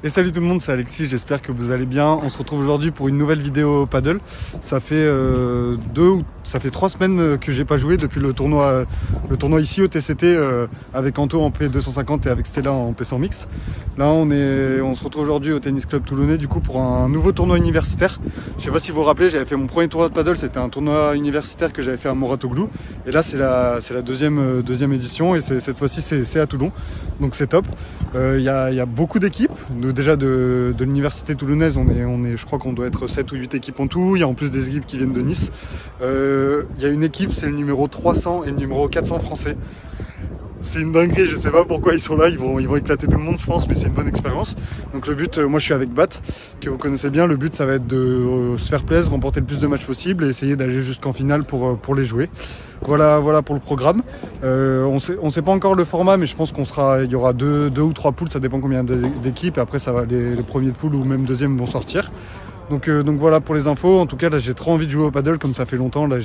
Et salut tout le monde, c'est Alexis, j'espère que vous allez bien. On se retrouve aujourd'hui pour une nouvelle vidéo paddle. Ça fait 3 semaines que j'ai pas joué depuis le tournoi ici au TCT avec Anto en P250 et avec Stella en P100 mix. Là on se retrouve aujourd'hui au Tennis Club Toulonnais du coup pour un nouveau tournoi universitaire. Je sais pas si vous vous rappelez, j'avais fait mon premier tournoi de paddle, c'était un tournoi universitaire que j'avais fait à Moratoglou. Et là c'est la deuxième édition et cette fois-ci c'est à Toulon. Donc c'est top. Il y a beaucoup d'équipes. Déjà de l'université toulonnaise, je crois qu'on doit être 7 ou 8 équipes en tout. Il y a en plus des équipes qui viennent de Nice. Il y a une équipe, c'est le numéro 300 et le numéro 400 français. C'est une dinguerie, je sais pas pourquoi ils sont là, ils vont éclater tout le monde je pense, mais c'est une bonne expérience. Donc le but, moi je suis avec Bat, que vous connaissez bien, le but ça va être de se faire plaisir, remporter le plus de matchs possible et essayer d'aller jusqu'en finale pour les jouer. Voilà pour le programme. On sait pas encore le format, mais je pense il y aura deux ou trois poules, ça dépend combien d'équipes, et après ça va, les premiers de poule ou même deuxième vont sortir. Donc voilà pour les infos. En tout cas là j'ai trop envie de jouer au paddle comme ça fait longtemps. Là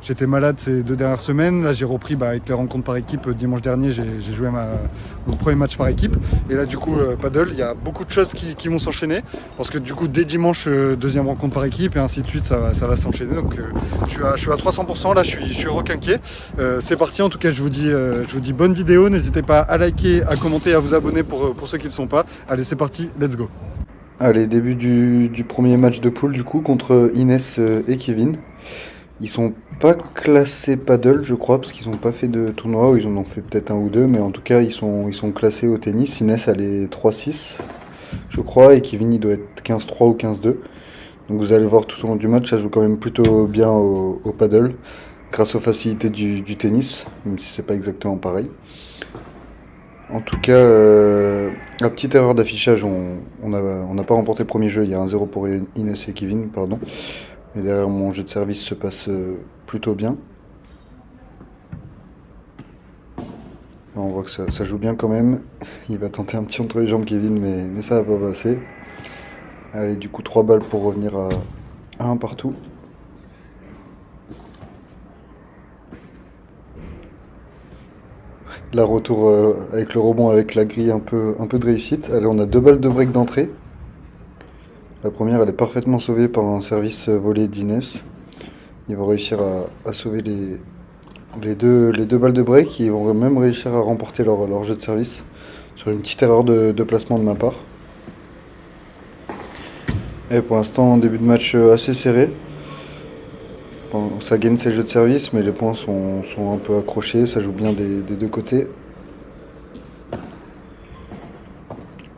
j'étais malade ces 2 dernières semaines. Là j'ai repris avec les rencontres par équipe. Dimanche dernier j'ai joué mon premier match par équipe. Et là du coup paddle, il y a beaucoup de choses qui vont s'enchaîner. Parce que du coup dès dimanche deuxième rencontre par équipe et ainsi de suite ça va s'enchaîner. Donc je suis à 300% là, je suis requinqué. C'est parti, en tout cas je vous dis bonne vidéo. N'hésitez pas à liker, à commenter, à vous abonner pour ceux qui ne le sont pas. Allez c'est parti, let's go. Allez, début du premier match de poule du coup contre Inès et Kevin. Ils sont pas classés paddle je crois parce qu'ils n'ont pas fait de tournoi, ou ils en ont fait peut-être un ou deux, mais en tout cas ils sont classés au tennis. Inès elle est 3-6 je crois et Kevin il doit être 15-3 ou 15-2. Donc vous allez voir tout au long du match, ça joue quand même plutôt bien au paddle grâce aux facilités du tennis, même si c'est pas exactement pareil. En tout cas, la petite erreur d'affichage, on n'a pas remporté le premier jeu, il y a un 0 pour Inès et Kevin, pardon. Et derrière, mon jeu de service se passe plutôt bien. Là, on voit que ça joue bien quand même. Il va tenter un petit entre les jambes Kevin, mais ça va pas passer. Allez, du coup 3 balles pour revenir à 1 partout. Là, retour avec le rebond, avec la grille, un peu de réussite. Allez, on a 2 balles de break d'entrée. La première, elle est parfaitement sauvée par un service volé d'Inès. Ils vont réussir à sauver les deux balles de break. Ils vont même réussir à remporter leur jeu de service sur une petite erreur de placement de ma part. Et pour l'instant, début de match assez serré. Ça gagne ses jeux de service, mais les points sont un peu accrochés, ça joue bien des deux côtés.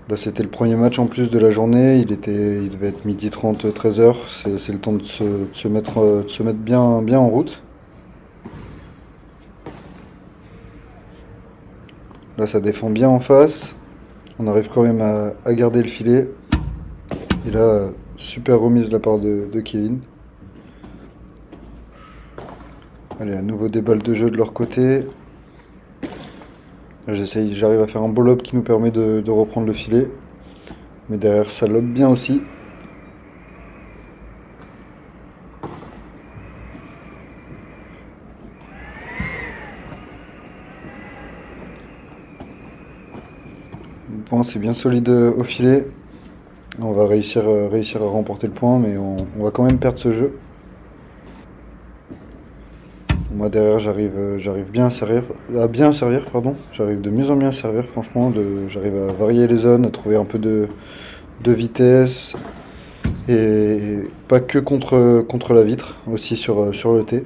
Là c'était le premier match en plus de la journée, il devait être 12h30, 13h, c'est le temps de se mettre bien en route. Là ça défend bien en face, on arrive quand même à garder le filet. Et là, super remise de la part de Kevin. Allez, à nouveau des balles de jeu de leur côté. J'arrive à faire un beau lob qui nous permet de reprendre le filet. Mais derrière, ça lobe bien aussi. Le point, c'est bien solide au filet. On va réussir à remporter le point, mais on va quand même perdre ce jeu. Moi derrière j'arrive bien à servir, j'arrive de mieux en mieux à servir franchement, j'arrive à varier les zones, à trouver un peu de vitesse et pas que contre la vitre, aussi sur le T.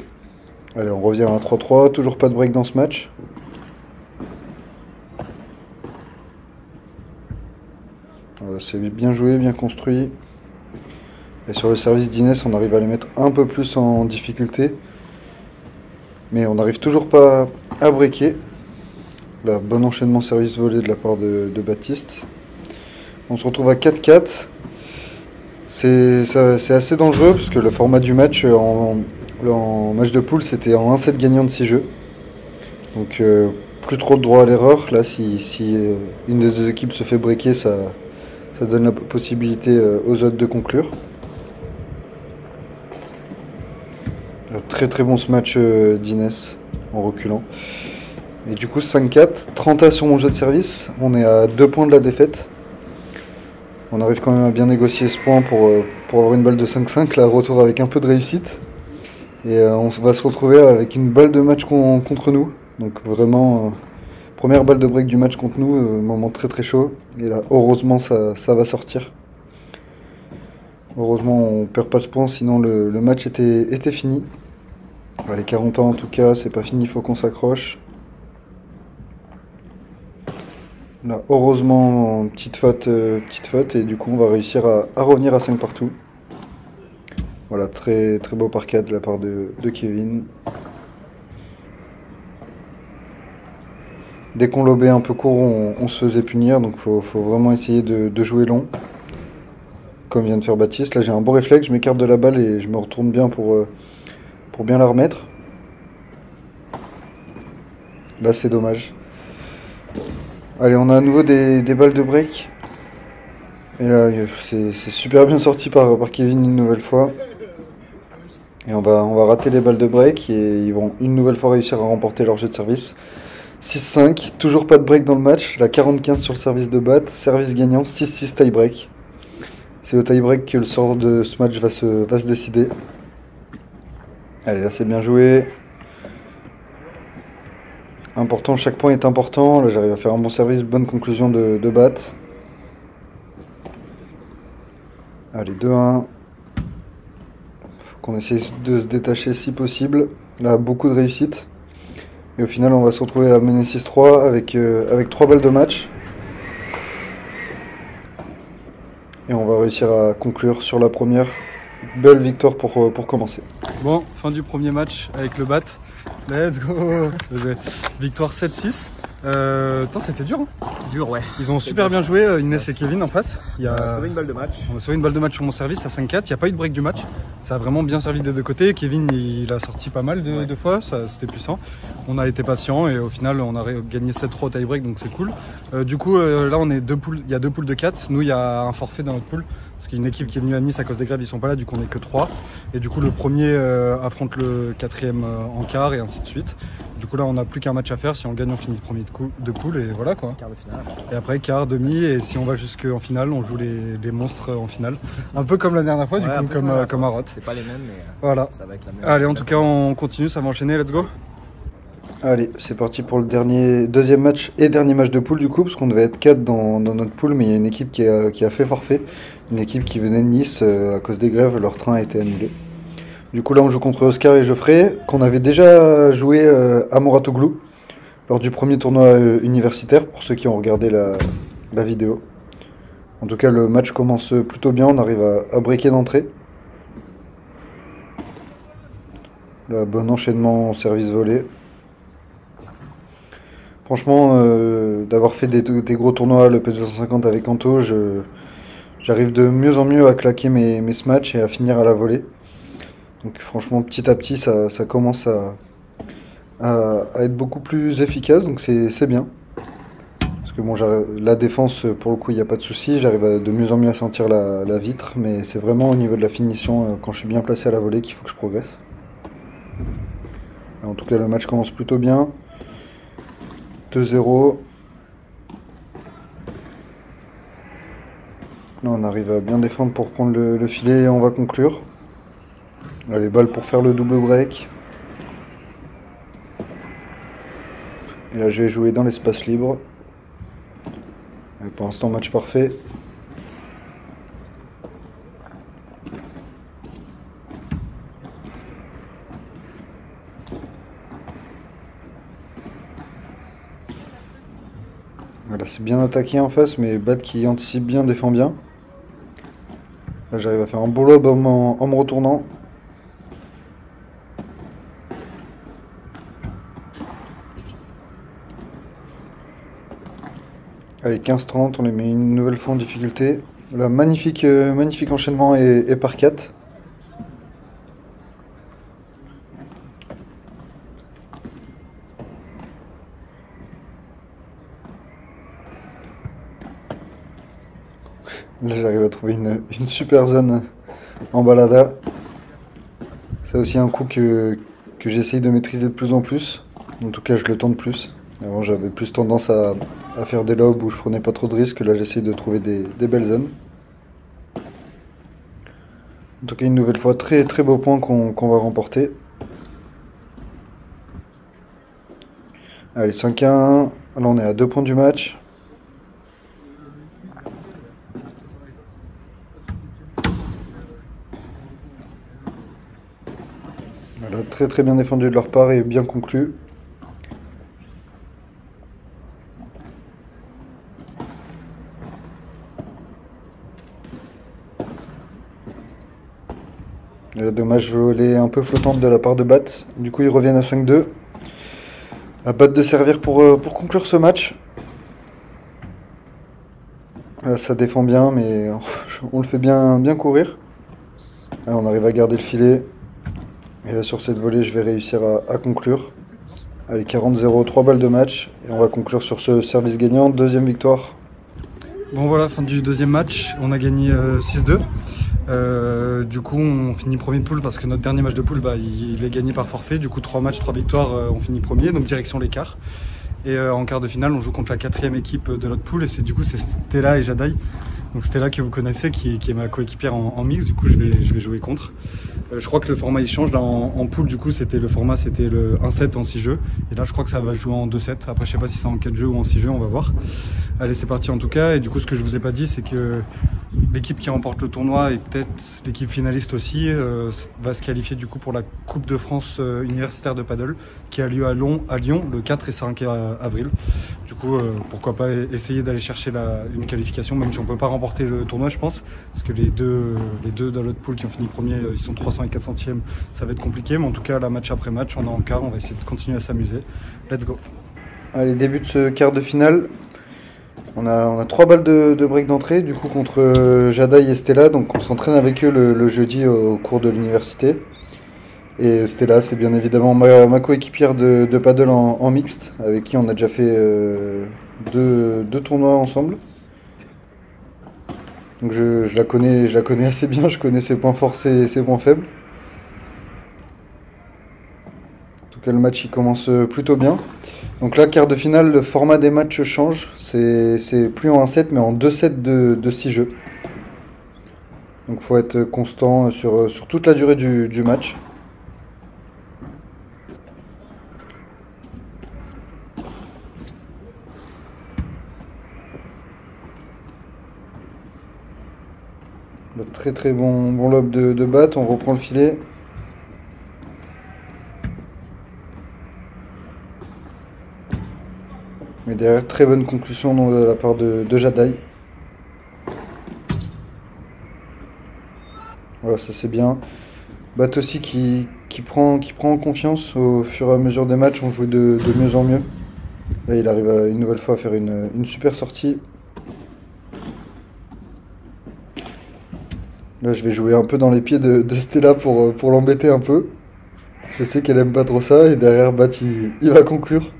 Allez, on revient à 3-3, toujours pas de break dans ce match. Voilà, c'est bien joué, bien construit. Et sur le service d'Inès, on arrive à les mettre un peu plus en difficulté. Mais on n'arrive toujours pas à breaker. Là, bon enchaînement service volé de la part de Baptiste. On se retrouve à 4-4. C'est assez dangereux parce que le format du match en match de poule c'était en 1-7 gagnant de 6 jeux. Donc plus trop de droit à l'erreur. Là si une des deux équipes se fait breaker, ça donne la possibilité aux autres de conclure. Très très bon ce match d'Inès en reculant. Et du coup 5-4, 30 A sur mon jeu de service, on est à 2 points de la défaite. On arrive quand même à bien négocier ce point pour avoir une balle de 5-5. Là, retour avec un peu de réussite. Et on va se retrouver avec une balle de match contre nous. Donc vraiment, première balle de break du match contre nous, moment très très chaud. Et là, heureusement, ça va sortir. Heureusement, on perd pas ce point, sinon le match était fini. Les 40 ans en tout cas, c'est pas fini, il faut qu'on s'accroche. Là, heureusement, petite faute, et du coup, on va réussir à revenir à 5 partout. Voilà, très, très beau parquet de la part de Kevin. Dès qu'on lobait un peu court, on se faisait punir, donc faut vraiment essayer de jouer long. Comme vient de faire Baptiste. Là, j'ai un bon réflexe, je m'écarte de la balle et je me retourne bien pour bien la remettre. Là, c'est dommage. Allez, on a à nouveau des balles de break. Et là, c'est super bien sorti par Kevin une nouvelle fois. Et on va rater les balles de break et ils vont une nouvelle fois réussir à remporter leur jeu de service. 6-5, toujours pas de break dans le match. La 40-15 sur le service de batte. Service gagnant, 6-6 tie break. C'est au tie break que le sort de ce match va se décider. Allez, là c'est bien joué. Important, chaque point est important. Là j'arrive à faire un bon service, bonne conclusion de batte. Allez, 2-1. Faut qu'on essaye de se détacher si possible. Là, beaucoup de réussite. Et au final, on va se retrouver à mener 6-3 avec 3 balles de match. Et on va réussir à conclure sur la première. Belle victoire pour commencer. Bon, fin du premier match avec le BAT. Let's go. Victoire 7-6. C'était dur. Hein. Dur, ouais. Ils ont super bien joué, Inès et Kevin en face. On a sauvé une balle de match. On a sauvé une balle de match sur mon service à 5-4. Il n'y a pas eu de break du match. Ça a vraiment bien servi des deux côtés. Kevin, il a sorti pas mal de fois. C'était puissant. On a été patient et au final, on a gagné 7-3 au tie break, donc c'est cool. Du coup, là, on est deux poules. Il y a 2 poules de 4. Nous, il y a un forfait dans notre poule. Parce qu'il y a une équipe qui est venue à Nice à cause des grèves, ils sont pas là, du coup on n'est que 3. Et du coup le premier affronte le 4e en quart et ainsi de suite. Du coup là on n'a plus qu'un match à faire, si on gagne on finit premier de poule et voilà quoi. Quart de finale. Et après quart, demi et si on va jusqu'en finale, on joue les monstres en finale. Un peu comme la dernière fois, du coup comme à Roth. C'est pas les mêmes mais voilà. Ça va être la même. Allez en tout cas on continue, ça va enchaîner, let's go. Allez, c'est parti pour le deuxième match et dernier match de poule du coup, parce qu'on devait être 4 dans notre poule, mais il y a une équipe qui a fait forfait. Une équipe qui venait de Nice, à cause des grèves, leur train a été annulé. Du coup là on joue contre Oscar et Geoffrey, qu'on avait déjà joué à Mouratoglou, lors du premier tournoi universitaire, pour ceux qui ont regardé la vidéo. En tout cas le match commence plutôt bien, on arrive à breaker d'entrée. Là, bon enchaînement en service volé. Franchement, d'avoir fait des gros tournois, le P250 avec Anto, j'arrive de mieux en mieux à claquer mes smatchs et à finir à la volée. Donc franchement, petit à petit, ça commence à être beaucoup plus efficace, donc c'est bien. Parce que bon, la défense, pour le coup, il n'y a pas de souci, j'arrive de mieux en mieux à sentir la vitre, mais c'est vraiment au niveau de la finition, quand je suis bien placé à la volée, qu'il faut que je progresse. En tout cas, le match commence plutôt bien. 2-0. Là, on arrive à bien défendre pour prendre le filet et on va conclure. Là, les balles pour faire le double break. Et là, je vais jouer dans l'espace libre. Et pour l'instant, match parfait. Voilà, c'est bien attaqué en face, mais Bat qui anticipe bien, défend bien. Là, j'arrive à faire un beau lob en me retournant. Allez, 15-30, on les met une nouvelle fois en difficulté. Là, magnifique enchaînement et par 4. Là, j'arrive à trouver une super zone en balada. C'est aussi un coup que j'essaye de maîtriser de plus en plus. En tout cas, je le tente plus. Avant, j'avais plus tendance à faire des lobes où je prenais pas trop de risques. Là, j'essaye de trouver des belles zones. En tout cas, une nouvelle fois, très très beau point qu'on va remporter. Allez, 5-1. Là, on est à 2 points du match. Voilà, très très bien défendu de leur part et bien conclu. Et là, dommage, volée un peu flottante de la part de Bat. Du coup, ils reviennent à 5-2. À Bat de servir pour conclure ce match. Là, ça défend bien, mais on le fait bien courir. Là, on arrive à garder le filet. Et là, sur cette volée, je vais réussir à conclure. Allez, 40-0, 3 balles de match. Et on va conclure sur ce service gagnant. Deuxième victoire. Bon voilà, fin du deuxième match, on a gagné 6-2. Du coup, on finit premier de poule parce que notre dernier match de poule, il est gagné par forfait. Du coup, 3 matchs, 3 victoires, on finit premier, donc direction l'écart. Et en quart de finale, on joue contre la 4e équipe de notre poule et c'est Stella et Jadaï. Donc Stella que vous connaissez, qui est ma coéquipière en mix, du coup je vais jouer contre. Je crois que le format il change, là en poule du coup le format c'était le 1-7 en 6 jeux. Et là je crois que ça va jouer en 2-7, après je sais pas si c'est en 4 jeux ou en 6 jeux, on va voir. Allez c'est parti en tout cas, et du coup ce que je vous ai pas dit c'est que l'équipe qui remporte le tournoi et peut-être l'équipe finaliste aussi va se qualifier du coup pour la Coupe de France universitaire de paddle qui a lieu à Lyon le 4 et 5 avril. Du coup pourquoi pas essayer d'aller chercher une qualification même si on peut pas remporter le tournoi je pense parce que les deux dans l'autre pool qui ont fini premier ils sont 300 et 400e, ça va être compliqué mais en tout cas là match après match on est en quart, on va essayer de continuer à s'amuser. Let's go. Allez, début de ce quart de finale. On a 3 balles de break d'entrée du coup contre Jadaï et Stella, donc on s'entraîne avec eux le jeudi au cours de l'université. Et Stella c'est bien évidemment ma coéquipière de paddle en mixte avec qui on a déjà fait deux tournois ensemble. Donc je la connais assez bien, je connais ses points forts et ses points faibles. En tout cas le match il commence plutôt bien. Donc là quart de finale, le format des matchs change, c'est plus en 1-7 mais en 2-7 de 6 jeux. Donc il faut être constant sur toute la durée du match. Le très très bon lob de batte, on reprend le filet. Mais derrière, très bonne conclusion de la part de Jadaï. Voilà, ça c'est bien. Batte aussi qui prend en confiance au fur et à mesure des matchs, on joue de mieux en mieux. Là, il arrive une nouvelle fois à faire une super sortie. Là, je vais jouer un peu dans les pieds de Stella pour l'embêter un peu. Je sais qu'elle aime pas trop ça, et derrière, Bat, il va conclure.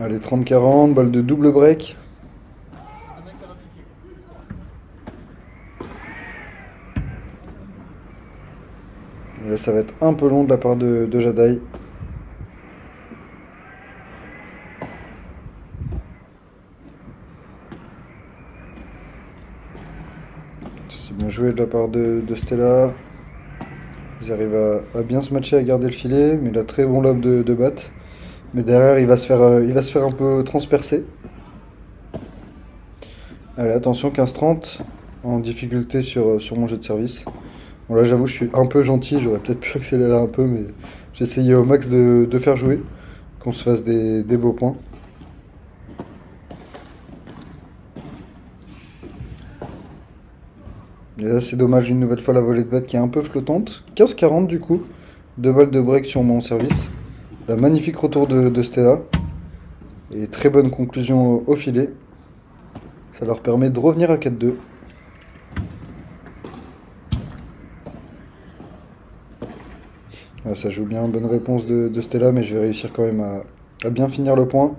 Allez, 30-40, balle de double break. Et là, ça va être un peu long de la part de Jadaï. C'est bien joué de la part de Stella. Ils arrivent à bien se matcher, à garder le filet, mais là, très bon lob de Bat. Mais derrière, il va se faire un peu transpercer. Allez, attention, 15-30, en difficulté sur mon jeu de service. Bon là, j'avoue, je suis un peu gentil, j'aurais peut-être pu accélérer un peu, mais j'ai essayé au max de faire jouer, qu'on se fasse des beaux points. Et là, c'est dommage, une nouvelle fois, la volée de batte qui est un peu flottante. 15-40 du coup, 2 balles de break sur mon service. La magnifique retour de Stella. Et très bonne conclusion au filet. Ça leur permet de revenir à 4-2. Là, ça joue bien, bonne réponse de Stella, mais je vais réussir quand même à bien finir le point.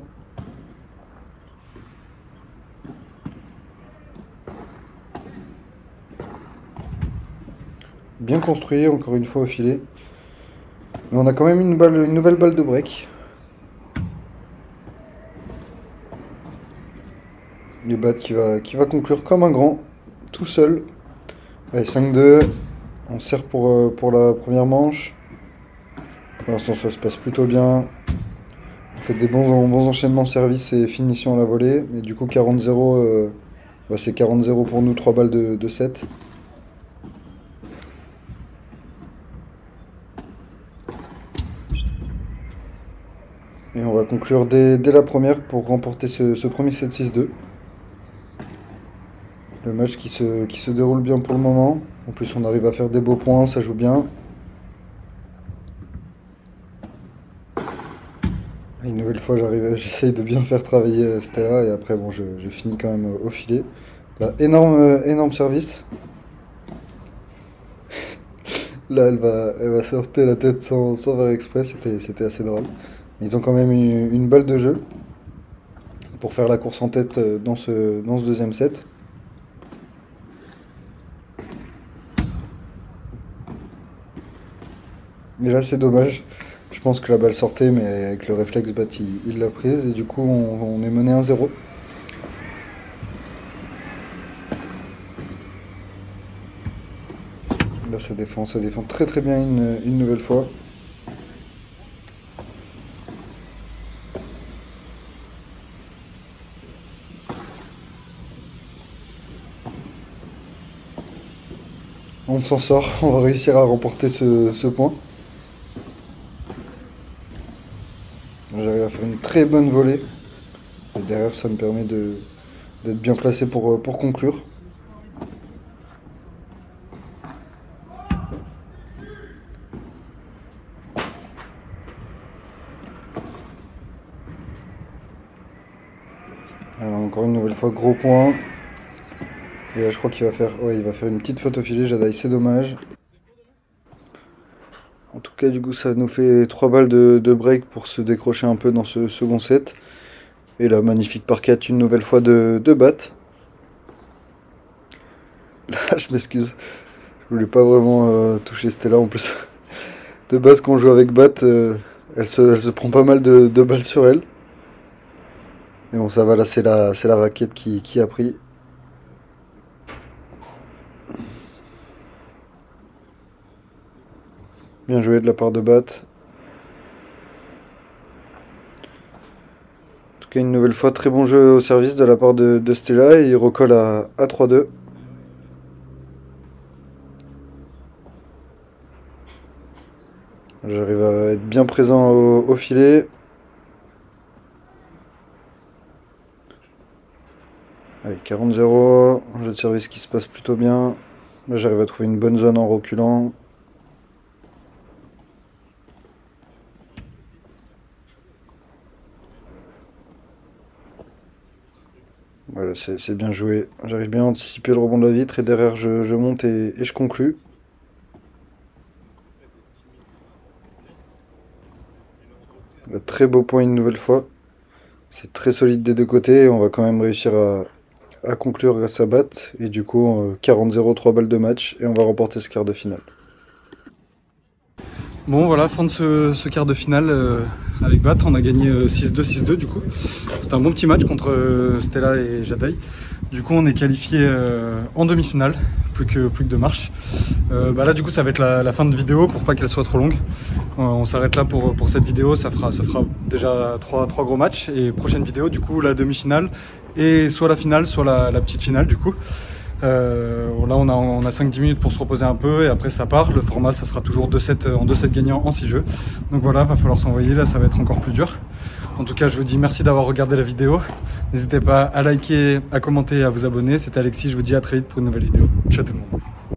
Bien construit, encore une fois au filet. Mais on a quand même une nouvelle balle de break. Le bat qui va conclure comme un grand. tout seul. Allez, 5-2. On sert pour la première manche. Pour l'instant, ça se passe plutôt bien. On fait des bons enchaînements service et finition à la volée. Mais du coup, 40-0, c'est 40-0 pour nous, 3 balles de 7. Et on va conclure dès la première pour remporter ce premier 7-6-2. Le match qui se déroule bien pour le moment. En plus, on arrive à faire des beaux points, ça joue bien. Une nouvelle fois, j'essaye de bien faire travailler Stella et après, bon, je finis quand même au filet. Là, énorme service. Là, elle va sortir la tête sans faire exprès, c'était assez drôle. Ils ont quand même une balle de jeu pour faire la course en tête dans ce deuxième set. Mais là, c'est dommage. Je pense que la balle sortait, mais avec le réflexe, Bat, il l'a prise. Et du coup, on est mené 1-0. Là, ça défend très très bien une nouvelle fois. On s'en sort, on va réussir à remporter ce point. J'arrive à faire une très bonne volée. Et derrière, ça me permet d'être bien placé pour conclure. Alors encore une nouvelle fois, gros point. Et là, je crois qu'il va faire, il va faire une petite faute au filet, Jadaï, c'est dommage. En tout cas, du coup, ça nous fait 3 balles de break pour se décrocher un peu dans ce second set. Et là, magnifique par 4, une nouvelle fois de Bat. Là, je m'excuse, je voulais pas vraiment toucher Stella en plus. De base, quand on joue avec Bat, elle se prend pas mal de balles sur elle. Mais bon, ça va, là, c'est la raquette qui a pris. Bien joué de la part de Bat. En tout cas, une nouvelle fois, très bon jeu au service de la part de Stella. Et il recolle à 3-2. J'arrive à être bien présent au filet. Allez, 40-0. Un jeu de service qui se passe plutôt bien. Là, j'arrive à trouver une bonne zone en reculant. Voilà, c'est bien joué. J'arrive bien à anticiper le rebond de la vitre et derrière je monte et je conclue. Le très beau point une nouvelle fois. C'est très solide des deux côtés et on va quand même réussir à conclure grâce à Bat. Et du coup, 40-0, 3 balles de match et on va remporter ce quart de finale. Bon voilà, fin de ce quart de finale avec Bat, on a gagné 6-2, 6-2 du coup. C'était un bon petit match contre Stella et Jadaï. Du coup on est qualifié en demi-finale, plus que 2 marches. Là du coup ça va être la fin de vidéo pour pas qu'elle soit trop longue. On s'arrête là pour cette vidéo, ça fera déjà 3 gros matchs. Et prochaine vidéo du coup la demi-finale et soit la finale, soit la petite finale du coup. Là on a 5-10 minutes pour se reposer un peu et après ça part. Le format ça sera toujours 2 sets en 2 sets gagnants en 6 jeux. Donc voilà, va falloir s'envoyer, là ça va être encore plus dur. En tout cas je vous dis merci d'avoir regardé la vidéo. N'hésitez pas à liker, à commenter et à vous abonner. C'était Alexis, je vous dis à très vite pour une nouvelle vidéo. Ciao tout le monde.